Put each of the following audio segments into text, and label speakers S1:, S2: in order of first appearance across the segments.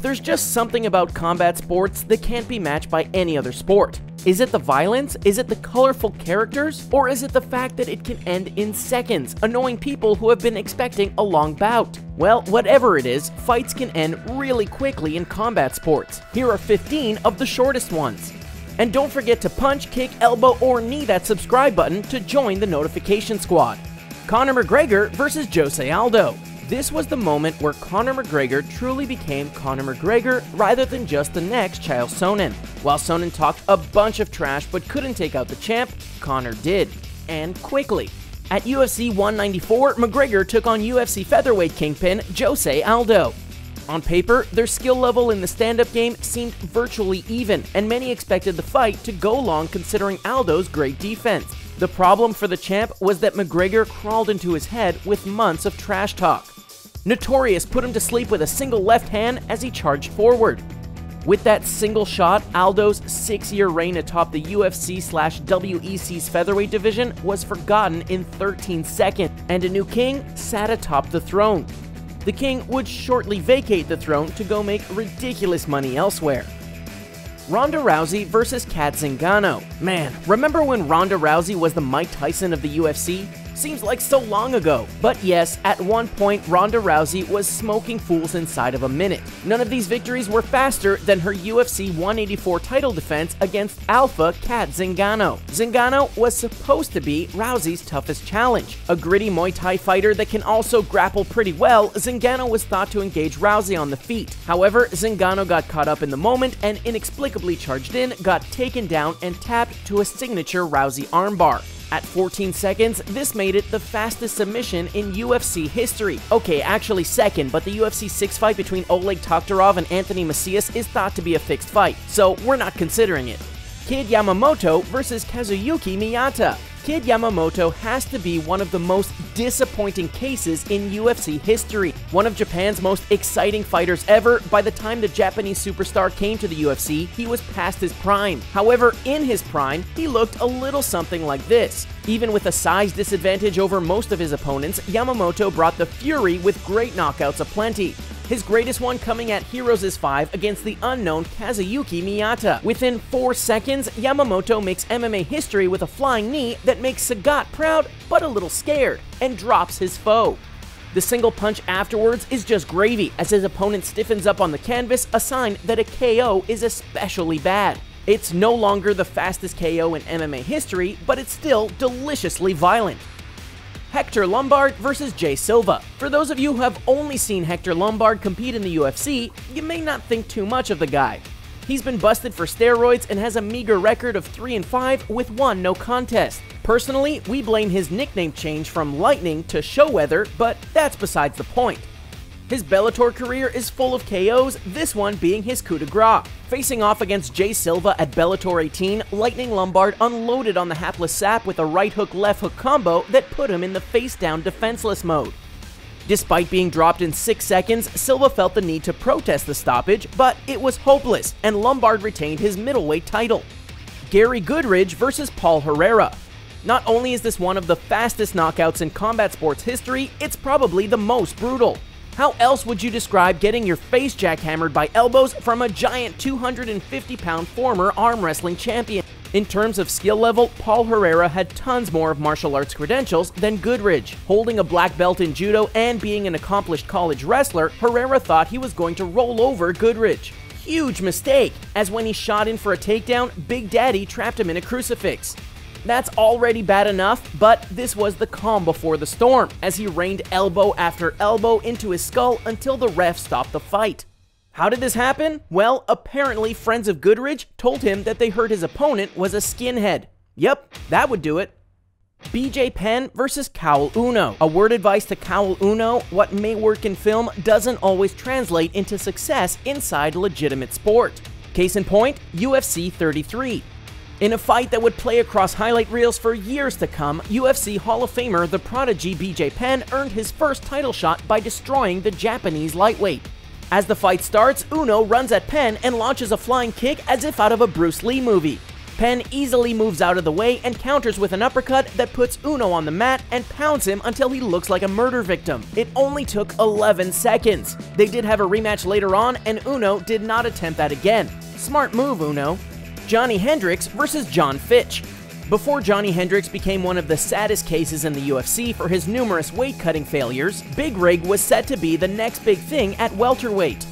S1: There's just something about combat sports that can't be matched by any other sport. Is it the violence? Is it the colorful characters? Or is it the fact that it can end in seconds, annoying people who have been expecting a long bout? Well, whatever it is, fights can end really quickly in combat sports. Here are 15 of the shortest ones. And don't forget to punch, kick, elbow, or knee that subscribe button to join the notification squad. Conor McGregor versus Jose Aldo. This was the moment where Conor McGregor truly became Conor McGregor rather than just the next Chael Sonnen. While Sonnen talked a bunch of trash but couldn't take out the champ, Conor did. And quickly. At UFC 194, McGregor took on UFC Featherweight Kingpin Jose Aldo. On paper, their skill level in the stand-up game seemed virtually even, and many expected the fight to go long considering Aldo's great defense. The problem for the champ was that McGregor crawled into his head with months of trash talk. Notorious put him to sleep with a single left hand as he charged forward. With that single shot, Aldo's 6-year reign atop the UFC/WEC's featherweight division was forgotten in 13 seconds, and a new king sat atop the throne. The king would shortly vacate the throne to go make ridiculous money elsewhere. Ronda Rousey versus ZINGANO. Man, remember when Ronda Rousey was the Mike Tyson of the UFC? Seems like so long ago. But yes, at one point Ronda Rousey was smoking fools inside of a minute. None of these victories were faster than her UFC 184 title defense against Alpha Cat ZINGANO. ZINGANO was supposed to be Rousey's toughest challenge. A gritty Muay Thai fighter that can also grapple pretty well, ZINGANO was thought to engage Rousey on the feet. However, ZINGANO got caught up in the moment and inexplicably charged in, got taken down, and tapped to a signature Rousey armbar. At 14 seconds, this made it the fastest submission in UFC history. Okay, actually second, but the UFC 6 fight between Oleg Toktarov and Anthony Macias is thought to be a fixed fight, so we're not considering it. Kid Yamamoto versus KAZUYUKI MIYATA. Kid Yamamoto has to be one of the most disappointing cases in UFC history. One of Japan's most exciting fighters ever, by the time the Japanese superstar came to the UFC, he was past his prime. However, in his prime, he looked a little something like this. Even with a size disadvantage over most of his opponents, Yamamoto brought the fury with great knockouts aplenty. His greatest one coming at Heroes 5 against the unknown KAZUYUKI MIYATA. Within 4 seconds, Yamamoto makes MMA history with a flying knee that makes Sagat proud but a little scared, and drops his foe. The single punch afterwards is just gravy as his opponent stiffens up on the canvas, a sign that a KO is especially bad. It's no longer the fastest KO in MMA history, but it's still deliciously violent. Hector Lombard versus Jay Silva. For those of you who have only seen Hector Lombard compete in the UFC, you may not think too much of the guy. He's been busted for steroids and has a meager record of 3-5 with 1 no contest. Personally, we blame his nickname change from Lightning to Showweather, but that's besides the point. His Bellator career is full of KOs, this one being his coup de grace. Facing off against Jay Silva at Bellator 18, Lightning Lombard unloaded on the hapless sap with a right hook left hook combo that put him in the face down defenseless mode. Despite being dropped in 6 seconds, Silva felt the need to protest the stoppage, but it was hopeless, and Lombard retained his middleweight title. Gary Goodridge versus Paul HERRERA. Not only is this one of the fastest knockouts in combat sports history, it's probably the most brutal. How else would you describe getting your face jackhammered by elbows from a giant 250-pound former arm wrestling champion? In terms of skill level, Paul HERRERA had tons more of martial arts credentials than Goodridge. Holding a black belt in judo and being an accomplished college wrestler, HERRERA thought he was going to roll over Goodridge. Huge mistake, as when he shot in for a takedown, Big Daddy trapped him in a crucifix. That's already bad enough, but this was the calm before the storm, as he rained elbow after elbow into his skull until the ref stopped the fight. How did this happen? Well, apparently friends of Goodridge told him that they heard his opponent was a skinhead. Yep, that would do it. BJ Penn versus CAOL Uno. A word advice to CAOL Uno: what may work in film doesn't always translate into success inside legitimate sport. Case in point, UFC 33. In a fight that would play across highlight reels for years to come, UFC Hall of Famer the prodigy BJ Penn earned his first title shot by destroying the Japanese lightweight. As the fight starts, Uno runs at Penn and launches a flying kick as if out of a Bruce Lee movie. Penn easily moves out of the way and counters with an uppercut that puts Uno on the mat and pounds him until he looks like a murder victim. It only took 11 seconds. They did have a rematch later on, and Uno did not attempt that again. Smart move, Uno. Johnny Hendricks versus John Fitch. Before Johnny Hendricks became one of the saddest cases in the UFC for his numerous weight-cutting failures, Big Rig was set to be the next big thing at welterweight.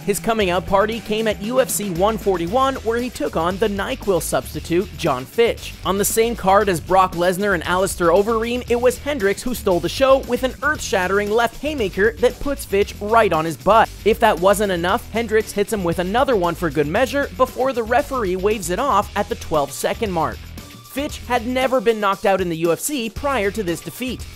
S1: His coming-out party came at UFC 141, where he took on the NyQuil substitute, John Fitch. On the same card as Brock Lesnar and Alistair Overeem, it was Hendricks who stole the show with an earth-shattering left haymaker that puts Fitch right on his butt. If that wasn't enough, Hendricks hits him with another one for good measure before the referee waves it off at the 12-second mark. Fitch had never been knocked out in the UFC prior to this defeat.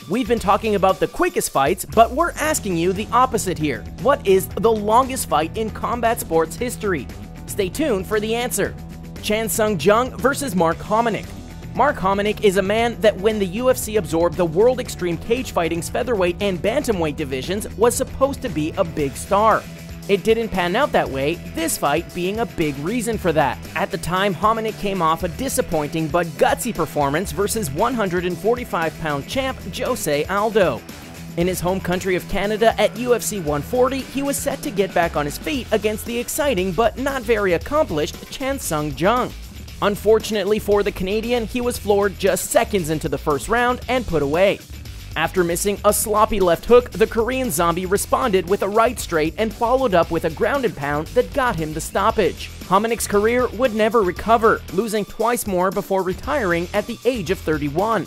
S1: We've been talking about the quickest fights, but we're asking you the opposite here. What is the longest fight in combat sports history? Stay tuned for the answer. Chan Sung Jung versus Mark HOMINICK. Mark HOMINICK is a man that when the UFC absorbed the World Extreme Cage Fighting's featherweight and bantamweight divisions was supposed to be a big star. It didn't pan out that way, this fight being a big reason for that. At the time, HOMINICK came off a disappointing but gutsy performance versus 145-pound champ Jose Aldo. In his home country of Canada at UFC 140, he was set to get back on his feet against the exciting but not very accomplished Chan Sung Jung. Unfortunately for the Canadian, he was floored just seconds into the first round and put away. After missing a sloppy left hook, the Korean zombie responded with a right straight and followed up with a ground and pound that got him the stoppage. HOMINICK's career would never recover, losing twice more before retiring at the age of 31.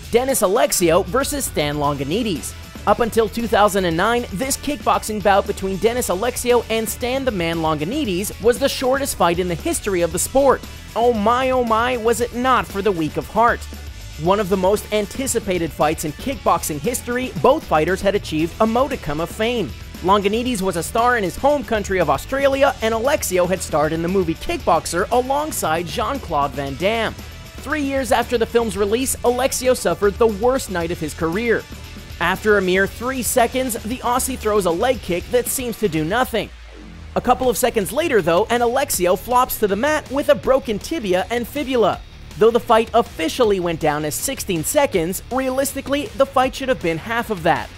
S1: Dennis Alexio versus Stan Longanides. Up until 2009, this kickboxing bout between Dennis Alexio and Stan the Man Longanides was the shortest fight in the history of the sport. Oh my, was it not for the weak of heart. One of the most anticipated fights in kickboxing history, both fighters had achieved a modicum of fame. Longanides was a star in his home country of Australia, and Alexio had starred in the movie Kickboxer alongside Jean-Claude Van Damme. 3 years after the film's release, Alexio suffered the worst night of his career. After a mere 3 seconds, the Aussie throws a leg kick that seems to do nothing. A couple of seconds later though, and Alexio flops to the mat with a broken tibia and fibula. Though the fight officially went down as 16 seconds, realistically, the fight should have been half of that.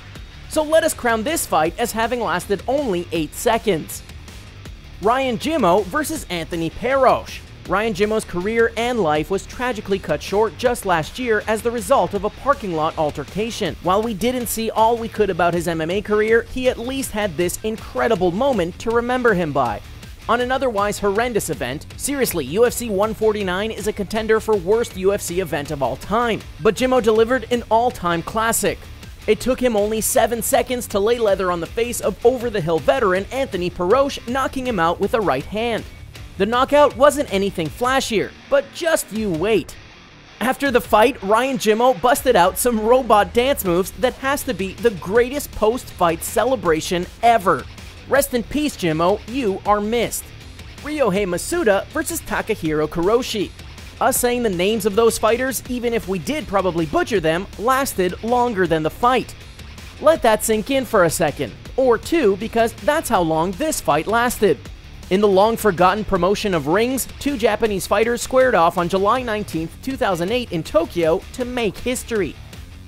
S1: So let us crown this fight as having lasted only 8 seconds. Ryan Jimmo versus Anthony PEROSH. Ryan Jimmo's career and life was tragically cut short just last year as the result of a parking lot altercation. While we didn't see all we could about his MMA career, he at least had this incredible moment to remember him by. On an otherwise horrendous event, seriously, UFC 149 is a contender for worst UFC event of all time, but Jimmo delivered an all-time classic. It took him only 7 seconds to lay leather on the face of over-the-hill veteran Anthony PEROSH, knocking him out with a right hand. The knockout wasn't anything flashier, but just you wait. After the fight, Ryan Jimmo busted out some robot dance moves that has to be the greatest post-fight celebration ever. Rest in peace, Jimmo, you are missed. RYOHEI MASUDA versus Takahiro Kuroshi. Us saying the names of those fighters, even if we did probably butcher them, lasted longer than the fight. Let that sink in for a second, or two, because that's how long this fight lasted. In the long-forgotten promotion of rings, two Japanese fighters squared off on July 19, 2008 in Tokyo to make history.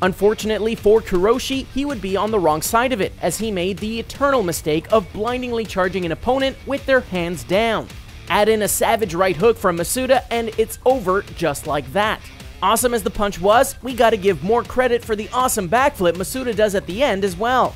S1: Unfortunately for Kuroshi, he would be on the wrong side of it, as he made the eternal mistake of blindingly charging an opponent with their hands down. Add in a savage right hook from Masuda and it's over just like that. Awesome as the punch was, we gotta give more credit for the awesome backflip Masuda does at the end as well.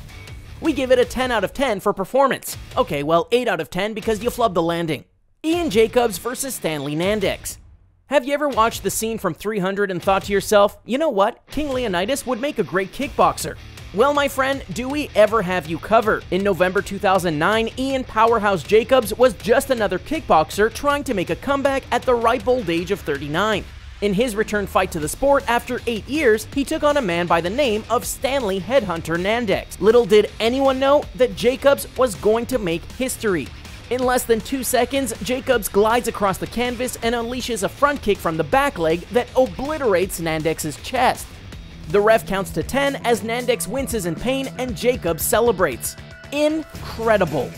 S1: We give it a 10 out of 10 for performance. Okay, well 8 out of 10 because you flubbed the landing. Ian Jacobs versus Stanley Nandex. Have you ever watched the scene from 300 and thought to yourself, you know what, King Leonidas would make a great kickboxer? Well, my friend, do we ever have you covered? In November 2009, Ian Powerhouse Jacobs was just another kickboxer trying to make a comeback at the ripe old age of 39. In his return fight to the sport after 8 years, he took on a man by the name of Stanley Headhunter Nandex. Little did anyone know that Jacobs was going to make history. In less than 2 seconds, Jacobs glides across the canvas and unleashes a front kick from the back leg that obliterates Nandex's chest. The ref counts to 10 as Nandex winces in pain and Jacobs celebrates. Incredible.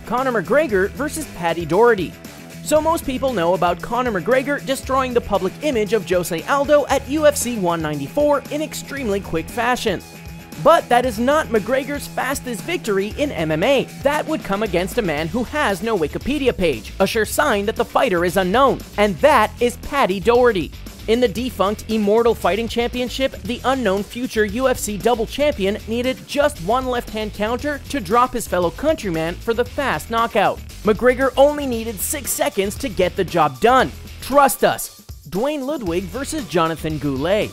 S1: Conor McGregor versus Paddy Doherty. So most people know about Conor McGregor destroying the public image of Jose Aldo at UFC 194 in extremely quick fashion. But that is not McGregor's fastest victory in MMA. That would come against a man who has no Wikipedia page, a sure sign that the fighter is unknown, and that is Paddy Doherty. In the defunct Immortal Fighting Championship, the unknown future UFC double champion needed just one left-hand counter to drop his fellow countryman for the fast knockout. McGregor only needed 6 seconds to get the job done. Trust us. Duane Ludwig versus Jonathan Goulet.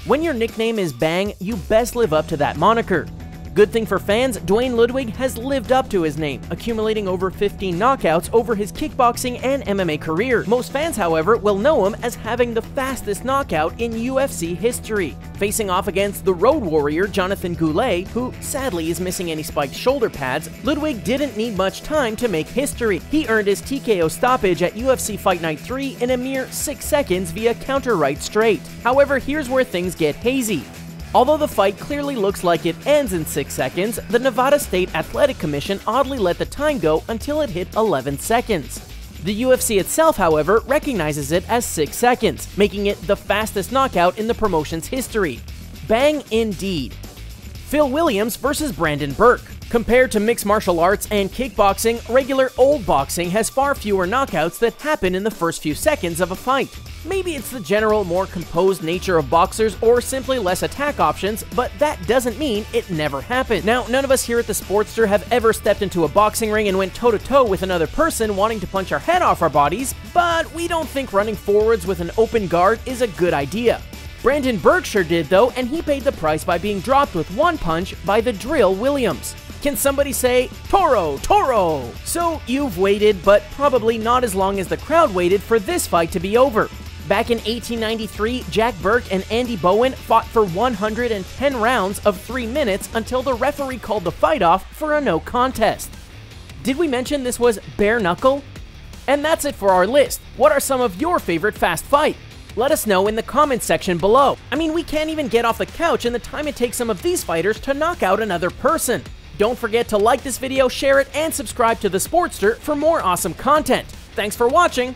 S1: When your nickname is Bang, you best live up to that moniker. Good thing for fans, Duane Ludwig has lived up to his name, accumulating over 15 knockouts over his kickboxing and MMA career. Most fans, however, will know him as having the fastest knockout in UFC history. Facing off against the Road Warrior Jonathan Goulet, who sadly is missing any spiked shoulder pads, Ludwig didn't need much time to make history. He earned his TKO stoppage at UFC Fight Night 3 in a mere 6 seconds via counter right straight. However, here's where things get hazy. Although the fight clearly looks like it ends in 6 seconds, the Nevada State Athletic Commission oddly let the time go until it hit 11 seconds. The UFC itself, however, recognizes it as 6 seconds, making it the fastest knockout in the promotion's history. Bang indeed. Phil Williams versus Brandon Burke. Compared to mixed martial arts and kickboxing, regular old boxing has far fewer knockouts that happen in the first few seconds of a fight. Maybe it's the general, more composed nature of boxers or simply less attack options, but that doesn't mean it never happened. Now, none of us here at the Sportster have ever stepped into a boxing ring and went toe-to-toe with another person wanting to punch our head off our bodies, but we don't think running forwards with an open guard is a good idea. Brandon Burke sure did though, and he paid the price by being dropped with one punch by the Drill Williams. Can somebody say, Toro, Toro? So you've waited, but probably not as long as the crowd waited for this fight to be over. Back in 1893, Jack Burke and Andy Bowen fought for 110 rounds of 3 minutes until the referee called the fight off for a no contest. Did we mention this was bare knuckle? And that's it for our list. What are some of your favorite fast fights? Let us know in the comments section below. I mean, we can't even get off the couch in the time it takes some of these fighters to knock out another person. Don't forget to like this video, share it, and subscribe to The Sportster for more awesome content. Thanks for watching!